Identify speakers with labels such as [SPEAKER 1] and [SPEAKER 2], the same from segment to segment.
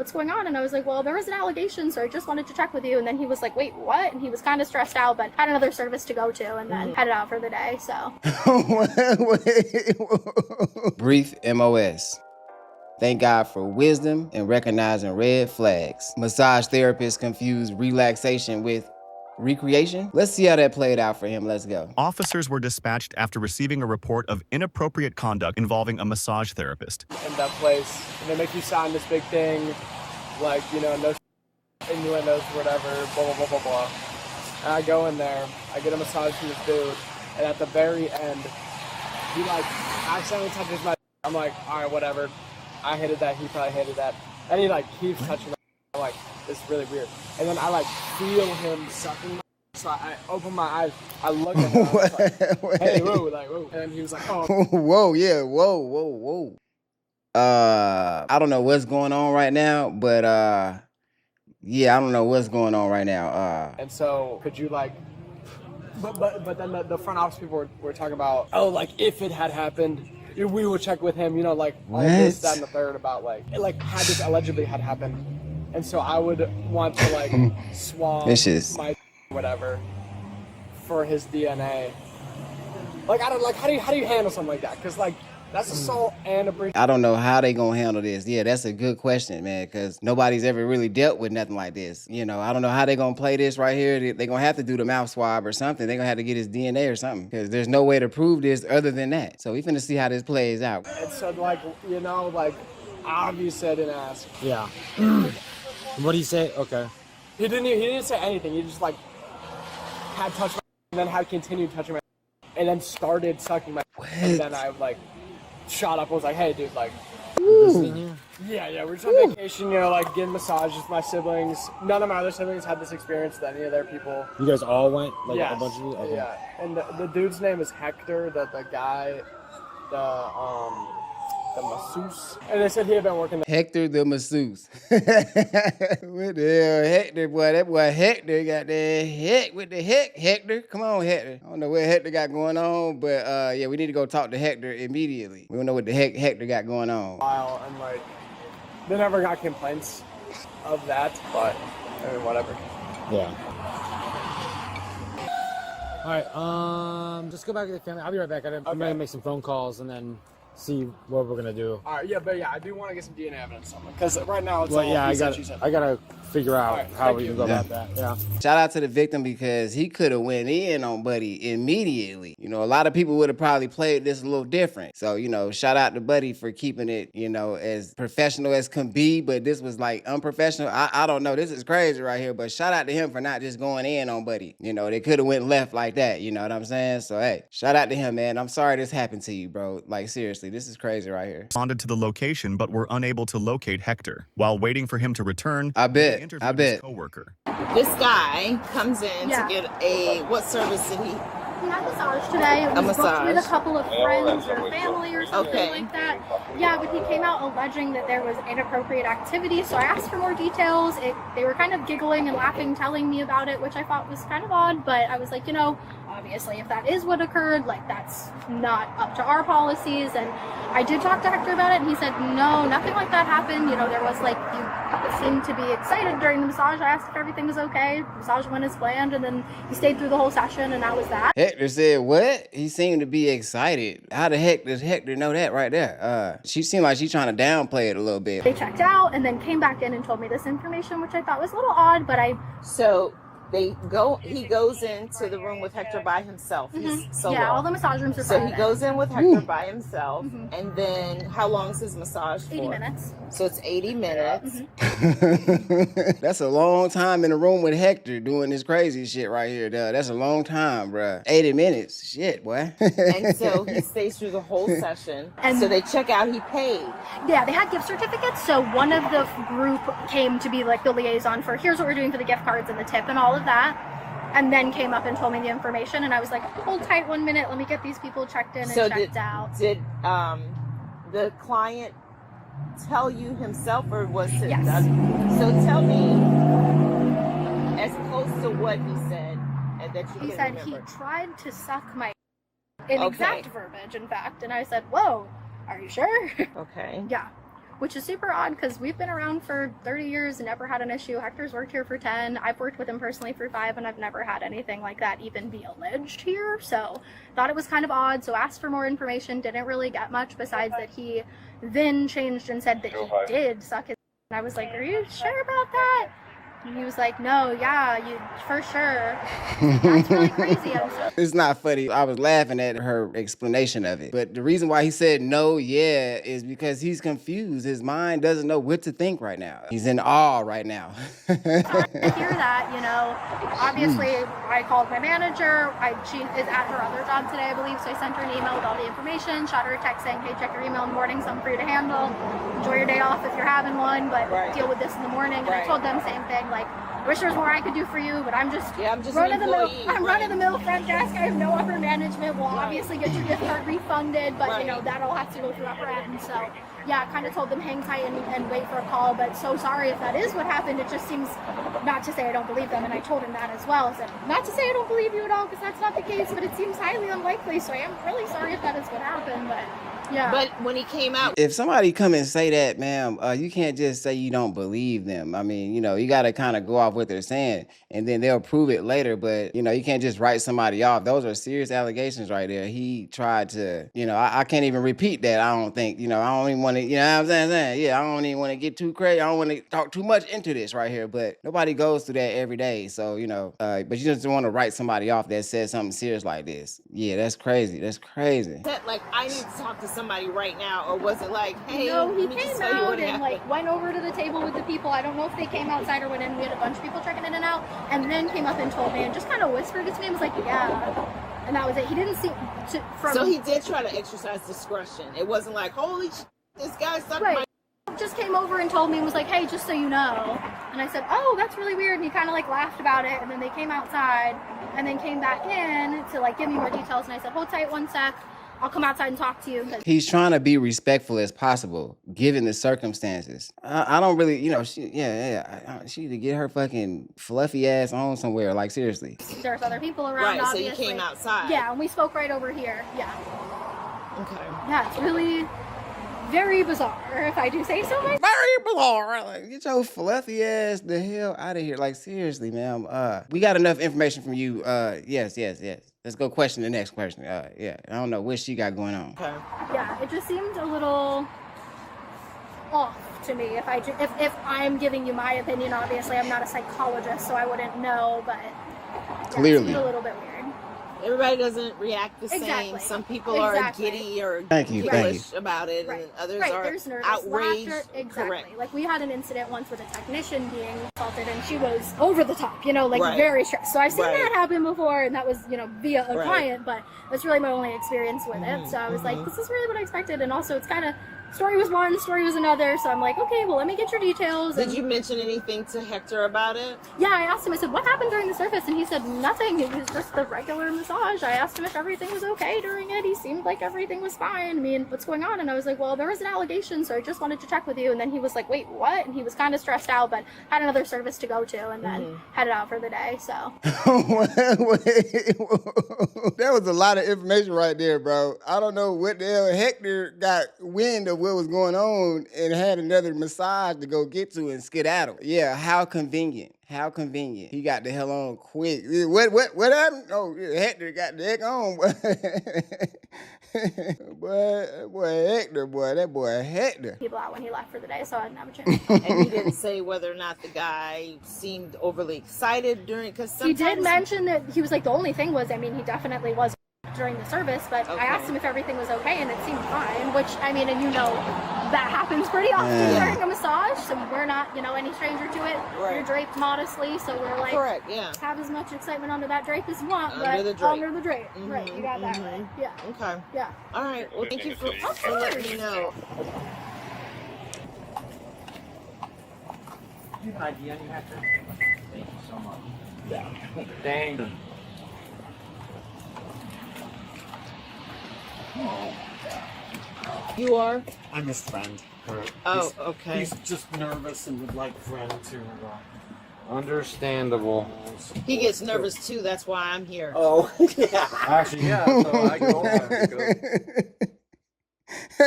[SPEAKER 1] what's going on? And I was like, well, there was an allegation, so I just wanted to check with you. And then he was like, wait, what? And he was kind of stressed out, but had another service to go to and then headed out for the day, so.
[SPEAKER 2] Brief MOS. Thank God for wisdom and recognizing red flags. Massage therapists confuse relaxation with recreation. Let's see how that played out for him. Let's go.
[SPEAKER 3] Officers were dispatched after receiving a report of inappropriate conduct involving a massage therapist.
[SPEAKER 4] In that place, and they make you sign this big thing, like, you know, no innuendos, whatever, blah, blah, blah, blah, blah. And I go in there, I get a massage from this dude, and at the very end, he, like, accidentally touches my I'm like, all right, whatever. I hated that, he probably hated that. And he, like, keeps touching my I'm like, this is really weird. And then I, like, feel him sucking my so I open my eyes, I look at him, I was like, hey, whoa, like, whoa. And he was like, oh.
[SPEAKER 2] Whoa, yeah, whoa. I don't know what's going on right now, but yeah, I don't know what's going on right now.
[SPEAKER 4] And so, could you, like, but then the front office people were talking about, oh, like, if it had happened, we would check with him, you know, like, all this, that, and the third about, like, had this allegedly had happened. And so I would want to, like, swab my whatever for his DNA. Like, I don't, like, how do you handle something like that? Because, like, that's assault and a breach.
[SPEAKER 2] I don't know how they gonna handle this. Yeah, that's a good question, man, because nobody's ever really dealt with nothing like this. You know, I don't know how they gonna play this right here. They're gonna have to do the mouth swab or something. They're gonna have to get his DNA or something, because there's no way to prove this other than that. So we finna see how this plays out.
[SPEAKER 4] And so, like, you know, like, obviously I didn't ask.
[SPEAKER 5] Yeah. What did he say? Okay.
[SPEAKER 4] He didn't say anything. He just, like, had touched my and then had continued touching my and then started sucking my and then I, like, shot up and was like, hey, dude, like, yeah, we're just on vacation, you know, like, getting massages with my siblings. None of my other siblings had this experience with any of their people.
[SPEAKER 5] You guys all went? Like,
[SPEAKER 4] yes.
[SPEAKER 5] A bunch of you? Okay.
[SPEAKER 4] Yeah, and the dude's name is Hector, the guy, the masseuse. And they said he had been working there.
[SPEAKER 2] Hector the masseuse. What the hell, Hector, boy? That boy Hector got the heck with the heck, Hector. Come on, Hector. I don't know what Hector got going on, but yeah, we need to go talk to Hector immediately. We don't know what the heck Hector got going on.
[SPEAKER 4] And, like, they never got complaints of that, but, I mean, whatever.
[SPEAKER 5] Yeah. All right, just go back to the family. I'll be right back. I'm gonna make some phone calls and then see what we're gonna do.
[SPEAKER 4] All right, yeah, but yeah, I do want to get some DNA evidence on it because right now it's
[SPEAKER 5] well,
[SPEAKER 4] all
[SPEAKER 5] yeah,
[SPEAKER 4] I
[SPEAKER 5] gotta figure out how we can go about that. Yeah.
[SPEAKER 2] Shout out to the victim because he could have went in on Buddy immediately. You know, a lot of people would have probably played this a little different. So, you know, shout out to Buddy for keeping it, you know, as professional as can be, but this was like unprofessional. I don't know. This is crazy right here, but shout out to him for not just going in on Buddy. You know, they could have went left like that. You know what I'm saying? So, hey, shout out to him, man. I'm sorry this happened to you, bro. Like, seriously, this is crazy right here.
[SPEAKER 3] Responded to the location, but were unable to locate Hector. While waiting for him to return,
[SPEAKER 2] I bet.
[SPEAKER 3] his coworker.
[SPEAKER 6] This guy comes in to get what service did he?
[SPEAKER 1] He had a massage today. It was booked with a couple of friends or family or something like that. Yeah, but he came out alleging that there was inappropriate activity, so I asked for more details. They were kind of giggling and laughing, telling me about it, which I thought was kind of odd, but I was like, you know, obviously if that is what occurred, like, that's not up to our policies. And I did talk to Hector about it, and he said, no, nothing like that happened. You know, there was, like, you seemed to be excited during the massage. I asked if everything was okay. The massage went as planned, and then he stayed through the whole session, and that was that.
[SPEAKER 2] Hector said, what? He seemed to be excited. How the heck does Hector know that right there? She seemed like she's trying to downplay it a little bit.
[SPEAKER 1] They checked out and then came back in and told me this information, which I thought was a little odd, but
[SPEAKER 6] he goes into the room with Hector by himself. He's solo.
[SPEAKER 1] Yeah, all the massage rooms are
[SPEAKER 6] So he goes in with Hector by himself, and then how long is his massage for?
[SPEAKER 1] 80 minutes.
[SPEAKER 6] So it's 80 minutes.
[SPEAKER 2] That's a long time in a room with Hector doing this crazy shit right here, duh. That's a long time, bruh. 80 minutes. Shit, boy.
[SPEAKER 6] And so he stays through the whole session. And so they check out, he paid.
[SPEAKER 1] Yeah, they had gift certificates, so one of the group came to be like the liaison for here's what we're doing for the gift cards and the tip and all of that, and then came up and told me the information, and I was like, hold tight 1 minute, let me get these people checked in and checked out.
[SPEAKER 6] Did the client tell you himself, or was it?
[SPEAKER 1] Yes.
[SPEAKER 6] So tell me as close to what he said and that you
[SPEAKER 1] He
[SPEAKER 6] can
[SPEAKER 1] said
[SPEAKER 6] remember.
[SPEAKER 1] he tried to suck my exact verbiage, in fact, and I said, whoa, are you sure?
[SPEAKER 6] Okay.
[SPEAKER 1] Yeah. which is super odd because we've been around for 30 years and never had an issue. Hector's worked here for 10. I've worked with him personally for 5, and I've never had anything like that even be alleged here. So thought it was kind of odd. So asked for more information. Didn't really get much besides that he then changed and said that he did suck his. And I was like, are you sure about that? And he was like, no, yeah, you for sure. That's really crazy.
[SPEAKER 2] It's not funny. I was laughing at her explanation of it. But the reason why he said no, yeah, is because he's confused. His mind doesn't know what to think right now. He's in awe right now.
[SPEAKER 1] Sorry to hear that, you know. Obviously, I called my manager. She is at her other job today, I believe, so I sent her an email with all the information, shot her a text saying, hey, check your email in the morning, something for you to handle. Enjoy your day off if you're having one, but deal with this in the morning. And I told them same thing, like, I wish there was more I could do for you, but I'm just run-of-the-mill front desk. I have no upper management. We'll obviously get your gift card refunded, but you know, that all has to go through upper end. So yeah, kind of told them hang tight and wait for a call, but so sorry if that is what happened. It just seems, not to say I don't believe them, and I told him that as well. I said, not to say I don't believe you at all, because that's not the case, but it seems highly unlikely, so I am really sorry if that is what happened, but yeah.
[SPEAKER 6] But when he came out,
[SPEAKER 2] if somebody come and say that, ma'am, you can't just say you don't believe them. I mean, you know, you got to kind of go off what they're saying, and then they'll prove it later. But, you know, you can't just write somebody off. Those are serious allegations right there. He tried to, you know, I can't even repeat that. I don't think, you know, I don't even want to, you know what I'm saying? Yeah, I don't even want to get too crazy. I don't want to talk too much into this right here, but nobody goes through that every day. So, you know, but you just don't want to write somebody off that says something serious like this. Yeah, that's crazy. That's crazy.
[SPEAKER 6] that, like, I need to talk to somebody right now, or was it like, hey,
[SPEAKER 1] no, he
[SPEAKER 6] let me
[SPEAKER 1] came
[SPEAKER 6] just tell you what
[SPEAKER 1] out and
[SPEAKER 6] happened?
[SPEAKER 1] like went over to the table with the people. I don't know if they came outside or went in. We had a bunch of people checking in and out, and then came up and told me and just kind of whispered it to me. And was like, yeah, and that was it. He didn't seem to.
[SPEAKER 6] So he did try to exercise discretion. It wasn't like, holy shit, this guy sucked my.
[SPEAKER 1] Just came over and told me and was like, hey, just so you know. And I said, oh, that's really weird. And he kind of like laughed about it. And then they came outside and then came back in to like give me more details. And I said, hold tight one sec. I'll come outside and talk to you.
[SPEAKER 2] He's trying to be respectful as possible, given the circumstances. I don't really, you know, she need to get her fucking fluffy ass on somewhere. Like, seriously.
[SPEAKER 1] There's other people around, obviously.
[SPEAKER 6] So you came outside.
[SPEAKER 1] Yeah, and we spoke right over here. Yeah.
[SPEAKER 6] Okay.
[SPEAKER 1] Yeah, it's really very bizarre, if I do say so myself.
[SPEAKER 2] Very bizarre. Like, get your fluffy ass the hell out of here. Like, seriously, ma'am. We got enough information from you. Yes. Let's go question the next question. Yeah, I don't know what she got going on.
[SPEAKER 6] Okay.
[SPEAKER 1] Yeah, it just seemed a little off to me. If I'm giving you my opinion, obviously I'm not a psychologist, so I wouldn't know, but yeah,
[SPEAKER 2] clearly
[SPEAKER 1] it seemed a little bit weird.
[SPEAKER 6] Everybody doesn't react the same.
[SPEAKER 1] Exactly.
[SPEAKER 6] Some people are giddy or foolish about it, and others are
[SPEAKER 1] There's nervous
[SPEAKER 6] outraged.
[SPEAKER 1] laughter. Exactly.
[SPEAKER 6] Correct.
[SPEAKER 1] Like we had an incident once with a technician being assaulted, and she was over the top, you know, like very stressed. So I've seen that happen before, and that was, you know, via a client, but that's really my only experience with it. So I was like, this is really what I expected, and also it's kind of, story was one, story was another, so I'm like, okay, well, let me get your details.
[SPEAKER 6] Did you mention anything to Hector about it?
[SPEAKER 1] Yeah, I asked him, I said, what happened during the service? And he said, nothing, it was just the regular massage. I asked him if everything was okay during it. He seemed like everything was fine. I mean, what's going on? And I was like, well, there was an allegation, so I just wanted to check with you. And then he was like, wait, what? And he was kind of stressed out, but had another service to go to, and then headed out for the day, so.
[SPEAKER 2] That was a lot of information right there, bro. I don't know what the hell Hector got wind of what was going on and had another massage to go get to and skedaddle. Yeah, how convenient. How convenient. He got the hell on quick. What happened? Oh, Hector got the heck on. boy, Hector.
[SPEAKER 1] People out when he left for the day, so I didn't have a chance.
[SPEAKER 6] And he didn't say whether or not the guy seemed overly excited during, because
[SPEAKER 1] he did mention that he was like, the only thing was, I mean, he definitely was during the service, but I asked him if everything was okay, and it seemed fine, which, I mean, and you know, that happens pretty often during a massage, so we're not, you know, any stranger to it. You're draped modestly, so we're like, have as much excitement under that drape as you want, under the drape. Right, you got that right. Yeah.
[SPEAKER 6] Okay.
[SPEAKER 1] Yeah.
[SPEAKER 6] All right, well, thank you for letting me know.
[SPEAKER 7] You have an idea you have to? Thank you so much. Yeah. Thank you.
[SPEAKER 6] You are?
[SPEAKER 7] I'm his friend.
[SPEAKER 6] Okay.
[SPEAKER 7] He's just nervous and would like friend to. Understandable.
[SPEAKER 6] He gets nervous too. That's why I'm here.
[SPEAKER 7] Oh, yeah. Actually, yeah. So I go over because
[SPEAKER 2] Hey,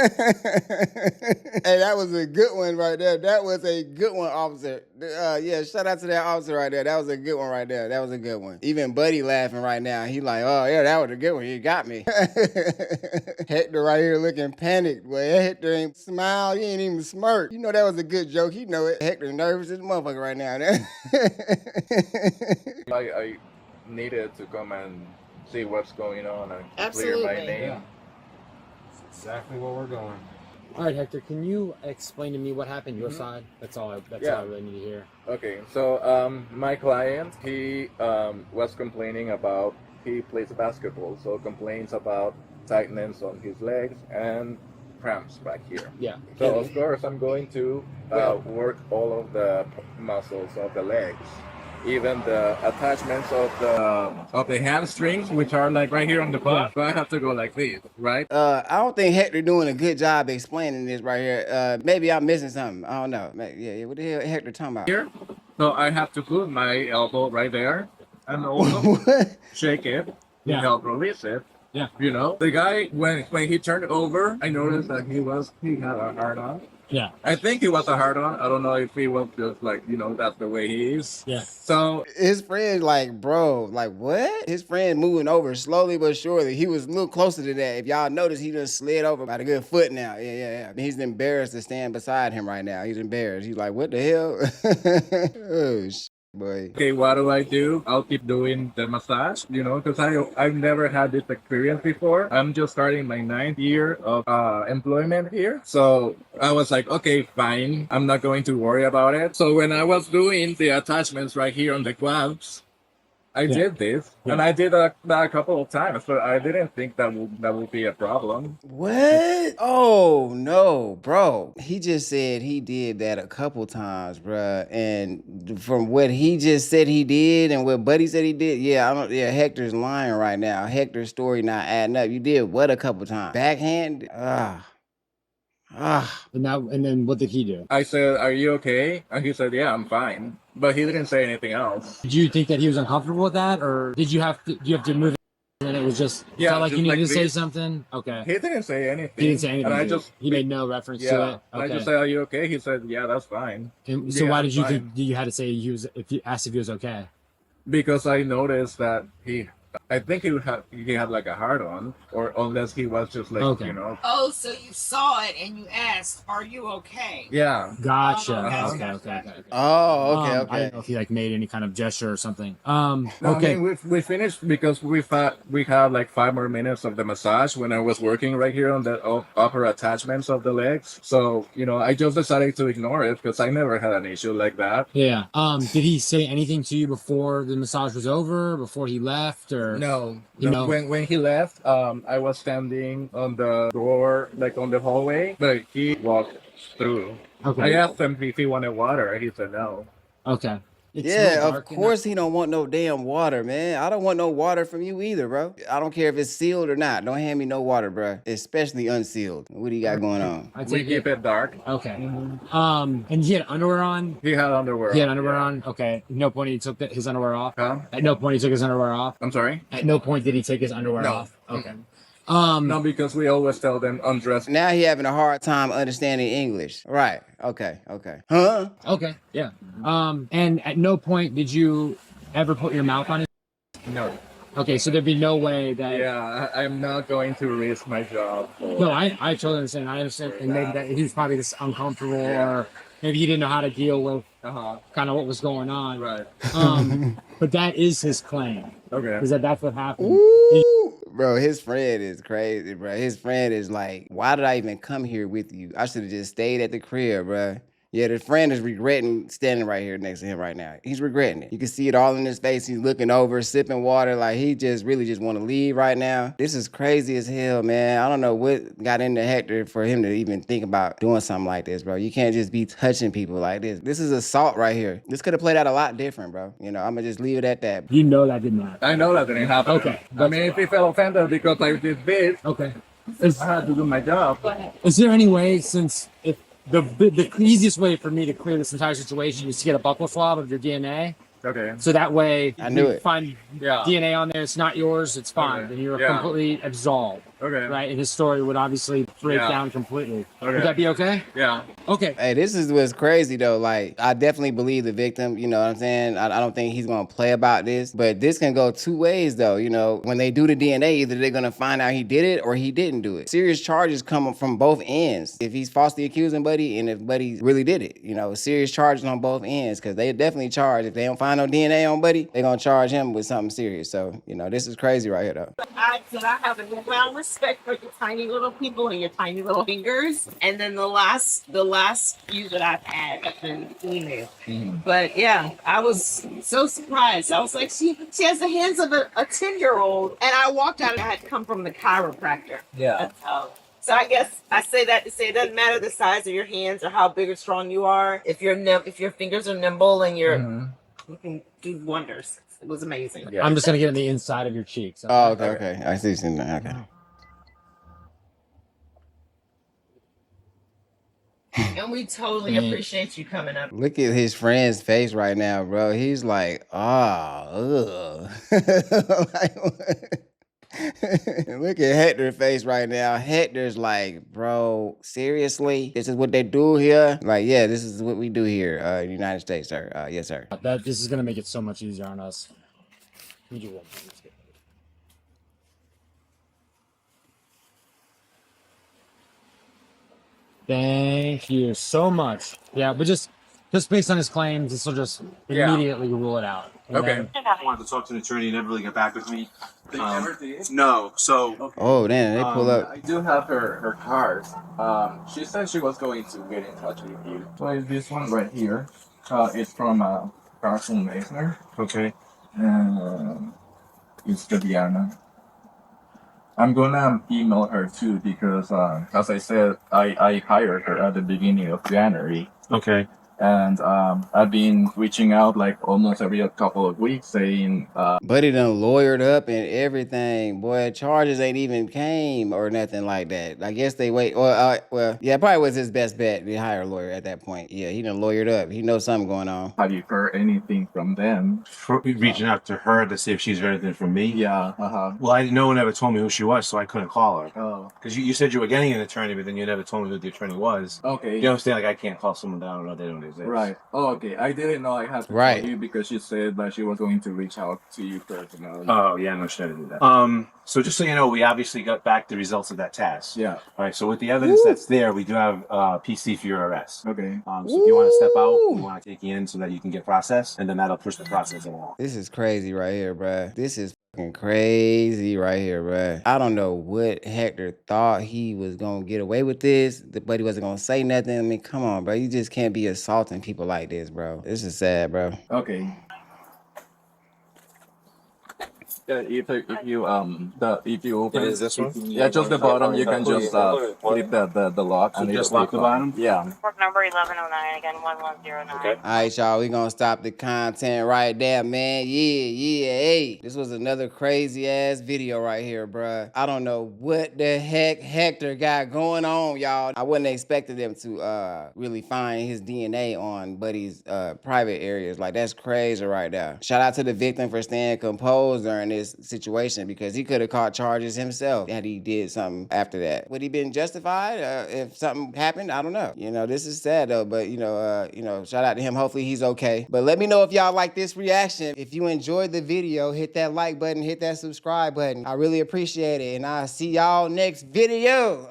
[SPEAKER 2] that was a good one right there. That was a good one, officer. Yeah, shout out to that officer right there. That was a good one right there. That was a good one. Even Buddy laughing right now. He like, oh yeah, that was a good one. You got me. Hector right here looking panicked. Well, Hector ain't smile. He ain't even smirk. You know that was a good joke. He know it. Hector nervous as a motherfucker right now.
[SPEAKER 8] I needed to come and see what's going on and
[SPEAKER 6] Absolutely.
[SPEAKER 8] clear my name.
[SPEAKER 5] Yeah. That's exactly where we're going. All right, Hector, can you explain to me what happened your side? That's all I really need to hear.
[SPEAKER 8] Okay, so my client, he was complaining about, he plays basketball, so complains about tightness on his legs and cramps back here.
[SPEAKER 5] Yeah.
[SPEAKER 8] So of course I'm going to work all of the muscles of the legs, even the attachments of the hamstrings, which are like right here on the butt. So I have to go like this, right?
[SPEAKER 2] I don't think Hector doing a good job explaining this right here. Maybe I'm missing something. I don't know. Yeah, what the hell Hector talking about?
[SPEAKER 8] Here, so I have to put my elbow right there and also shake it.
[SPEAKER 5] Yeah.
[SPEAKER 8] Help release it.
[SPEAKER 5] Yeah.
[SPEAKER 8] You know, the guy when he turned over, I noticed that he had a hard on.
[SPEAKER 5] Yeah.
[SPEAKER 8] I think he was a hard on. I don't know if he was just like, you know, that's the way he is.
[SPEAKER 5] Yeah.
[SPEAKER 8] So
[SPEAKER 2] His friend like, bro, like what? His friend moving over slowly but surely. He was a little closer to that. If y'all notice, he just slid over about a good foot now. Yeah. He's embarrassed to stand beside him right now. He's embarrassed. He's like, what the hell? Oh, boy.
[SPEAKER 8] okay, what do? I'll keep doing the massage, you know, because I've never had this experience before. I'm just starting my 9th year of employment here. So I was like, okay, fine. I'm not going to worry about it. So when I was doing the attachments right here on the quads, I did this, and I did that a couple of times, but I didn't think that would be a problem.
[SPEAKER 2] What? Oh no, bro. He just said he did that a couple times, bruh. And from what he just said he did and what Buddy said he did, Hector's lying right now. Hector's story not adding up. You did what a couple times? Backhand?
[SPEAKER 5] And then what did he do?
[SPEAKER 8] I said, "Are you okay?" And he said, "Yeah, I'm fine." But he didn't say anything else.
[SPEAKER 5] Did you think that he was uncomfortable with that, or did you have to move it and it was just felt like
[SPEAKER 8] just
[SPEAKER 5] you needed
[SPEAKER 8] like
[SPEAKER 5] to say
[SPEAKER 8] this.
[SPEAKER 5] something? Okay.
[SPEAKER 8] He didn't say anything.
[SPEAKER 5] He didn't say anything.
[SPEAKER 8] And
[SPEAKER 5] He made no reference to it. Okay.
[SPEAKER 8] I just said, "Are you okay?" He said, "Yeah, that's fine."
[SPEAKER 5] And so
[SPEAKER 8] Yeah,
[SPEAKER 5] why did you
[SPEAKER 8] fine.
[SPEAKER 5] think you had to say if you asked if he was okay?
[SPEAKER 8] Because I noticed that I think he had like a hard on, or unless he was just like,
[SPEAKER 5] Okay.
[SPEAKER 8] you know.
[SPEAKER 6] Oh, so you saw it and you asked, "Are you okay?"
[SPEAKER 8] Yeah.
[SPEAKER 5] Gotcha.
[SPEAKER 6] Uh-huh.
[SPEAKER 5] Okay.
[SPEAKER 2] Oh, okay.
[SPEAKER 5] I didn't know if he like made any kind of gesture or something.
[SPEAKER 8] No,
[SPEAKER 5] Okay.
[SPEAKER 8] I mean, we finished because we had like 5 more minutes of the massage when I was working right here on the upper attachments of the legs. So, you know, I just decided to ignore it because I never had an issue like that.
[SPEAKER 5] Yeah. Did he say anything to you before the massage was over? Before he left, or
[SPEAKER 8] No.
[SPEAKER 5] You know-
[SPEAKER 8] When he left, I was standing on the door, like on the hallway, but he walked through.
[SPEAKER 5] Okay.
[SPEAKER 8] I asked him if he wanted water. He said no.
[SPEAKER 5] Okay. It's
[SPEAKER 2] Yeah,
[SPEAKER 5] real
[SPEAKER 2] of
[SPEAKER 5] dark in
[SPEAKER 2] course he don't want no damn water, man. I don't want no water from you either, bro. I don't care if it's sealed or not. Don't hand me no water, bro. Especially unsealed. What do you got going on?
[SPEAKER 5] I
[SPEAKER 8] We
[SPEAKER 5] take
[SPEAKER 8] keep it dark.
[SPEAKER 5] Okay. And he had underwear on.
[SPEAKER 8] He had underwear.
[SPEAKER 5] He had underwear on. Okay. At no point he took his underwear off.
[SPEAKER 8] Huh?
[SPEAKER 5] At no point he took his underwear off.
[SPEAKER 8] I'm sorry?
[SPEAKER 5] At no point did he take his underwear
[SPEAKER 8] No.
[SPEAKER 5] off. Okay.
[SPEAKER 8] No, because we always tell them undress.
[SPEAKER 2] Now he having a hard time understanding English. Right. Okay. Huh?
[SPEAKER 5] Okay. Yeah. And at no point did you ever put your mouth on his.
[SPEAKER 8] No.
[SPEAKER 5] Okay. So there'd be no way that.
[SPEAKER 8] Yeah, I'm not going to risk my job.
[SPEAKER 5] No, I totally understand. I understand, and maybe that he was probably just uncomfortable, or maybe he didn't know how to deal with kind of what was going on.
[SPEAKER 8] Right.
[SPEAKER 5] But that is his claim.
[SPEAKER 8] Okay.
[SPEAKER 5] Is that's what happened?
[SPEAKER 2] Ooh. Bro, his friend is crazy, bro. His friend is like, why did I even come here with you? I should have just stayed at the crib, bro. Yeah, the friend is regretting standing right here next to him right now. He's regretting it. You can see it all in his face. He's looking over, sipping water. Like, he just really just want to leave right now. This is crazy as hell, man. I don't know what got into Hector for him to even think about doing something like this, bro. You can't just be touching people like this. This is assault right here. This could have played out a lot different, bro. You know, I'm going to just leave it at that.
[SPEAKER 5] You know that didn't happen.
[SPEAKER 8] I know that didn't happen.
[SPEAKER 5] Okay.
[SPEAKER 8] I mean, if he felt offended because I did this,
[SPEAKER 5] Okay.
[SPEAKER 8] I had to do my job.
[SPEAKER 5] Is there any way, since if the easiest way for me to clear this entire situation is to get a buccal swab of your DNA,
[SPEAKER 8] Okay.
[SPEAKER 5] so that way
[SPEAKER 2] I knew
[SPEAKER 5] you
[SPEAKER 2] it.
[SPEAKER 5] find
[SPEAKER 8] Yeah.
[SPEAKER 5] DNA on there, it's not yours, it's fine,
[SPEAKER 8] Okay.
[SPEAKER 5] then you're
[SPEAKER 8] Yeah.
[SPEAKER 5] completely absolved.
[SPEAKER 8] Okay.
[SPEAKER 5] right? And his story would obviously break
[SPEAKER 8] Yeah.
[SPEAKER 5] down completely.
[SPEAKER 8] Okay.
[SPEAKER 5] Would that be okay?
[SPEAKER 8] Yeah.
[SPEAKER 5] Okay.
[SPEAKER 2] Hey, this is what's crazy though. Like, I definitely believe the victim. You know what I'm saying? I don't think he's gonna play about this. But this can go two ways though. You know, when they do the DNA, either they're gonna find out he did it or he didn't do it. Serious charges come from both ends. If he's falsely accusing Buddy and if Buddy really did it, you know, serious charges on both ends because they definitely charge. If they don't find no DNA on Buddy, they're gonna charge him with something serious. So you know, this is crazy right here though.
[SPEAKER 6] I have a newfound respect for your tiny little people and your tiny little fingers. And then the last few that I've had have been female. But yeah, I was so surprised. I was like, she has the hands of a 10-year-old. And I walked out and I had come from the chiropractor.
[SPEAKER 7] Yeah.
[SPEAKER 6] So I guess I say that to say it doesn't matter the size of your hands or how big or strong you are. If your fingers are nimble and you can do wonders. It was amazing.
[SPEAKER 5] I'm just gonna get on the inside of your cheeks.
[SPEAKER 2] Oh, okay. I see you now. Okay.
[SPEAKER 6] And we totally appreciate you coming up.
[SPEAKER 2] Look at his friend's face right now, bro. He's like, ugh. Look at Hector's face right now. Hector's like, bro, seriously? This is what they do here? Like, yeah, this is what we do here in the United States, sir. Yes, sir.
[SPEAKER 5] This is gonna make it so much easier on us. We do one. Thank you so much. Yeah, but just based on his claims, this will just immediately rule it out. And
[SPEAKER 8] Okay.
[SPEAKER 5] then-
[SPEAKER 9] I wanted to talk to an attorney, never really got back with me.
[SPEAKER 8] They never did?
[SPEAKER 9] No, so
[SPEAKER 2] Oh, damn, they pull up.
[SPEAKER 8] I do have her card. She said she was going to get in touch with you. So it's this one right here. It's from Carson Meissner.
[SPEAKER 9] okay.
[SPEAKER 8] And it's Diana. I'm gonna email her too because, as I said, I hired her at the beginning of January.
[SPEAKER 9] Okay.
[SPEAKER 8] And I've been reaching out like almost every couple of weeks saying,
[SPEAKER 2] Buddy done lawyered up and everything. Boy, charges ain't even came or nothing like that. I guess they wait. Well, yeah, probably was his best bet to hire a lawyer at that point. Yeah, he done lawyered up. He knows something going on.
[SPEAKER 8] have you heard anything from them?
[SPEAKER 9] Reaching out to her to see if she's heard anything from me.
[SPEAKER 8] Yeah,
[SPEAKER 9] Well, no one ever told me who she was, so I couldn't call her.
[SPEAKER 8] Oh,
[SPEAKER 9] Because you said you were getting an attorney, but then you never told me who the attorney was.
[SPEAKER 8] okay.
[SPEAKER 9] You understand? Like, I can't call someone down or they don't exist.
[SPEAKER 8] Right. Oh, okay. I didn't know I had to
[SPEAKER 2] Right.
[SPEAKER 8] tell you because she said that she was going to reach out to you personally.
[SPEAKER 9] Oh, yeah, no, she never did that. So just so you know, we obviously got back the results of that task.
[SPEAKER 8] Yeah.
[SPEAKER 9] All right, so with the evidence that's there, we do have PC for your arrest.
[SPEAKER 8] Okay.
[SPEAKER 9] So if you want to step out, we want to take you in so that you can get processed, and then that'll push the process along.
[SPEAKER 2] This is crazy right here, bruh. This is fucking crazy right here, bruh. I don't know what Hector thought he was gonna get away with this, but he wasn't gonna say nothing. I mean, come on, bro. You just can't be assaulting people like this, bro. This is sad, bro.
[SPEAKER 8] Okay. Yeah, if you open
[SPEAKER 9] Is this one?
[SPEAKER 8] yeah, just the bottom, you can just flip the lock
[SPEAKER 9] So
[SPEAKER 8] and
[SPEAKER 9] just
[SPEAKER 8] it'll
[SPEAKER 9] lock the
[SPEAKER 8] flip
[SPEAKER 9] bottom?
[SPEAKER 8] off. Yeah.
[SPEAKER 10] Report number 1109, again 1109.
[SPEAKER 9] Okay.
[SPEAKER 2] All right, y'all, we gonna stop the content right there, man. Yeah, hey. This was another crazy ass video right here, bruh. I don't know what the heck Hector got going on, y'all. I wasn't expecting them to really find his DNA on Buddy's private areas. Like, that's crazy right there. Shout out to the victim for staying composed during this situation because he could have caught charges himself had he did something after that. Would he been justified if something happened? I don't know. You know, this is sad though, but you know, shout out to him. Hopefully he's okay. But let me know if y'all like this reaction. If you enjoyed the video, hit that like button, hit that subscribe button. I really appreciate it. And I'll see y'all next video.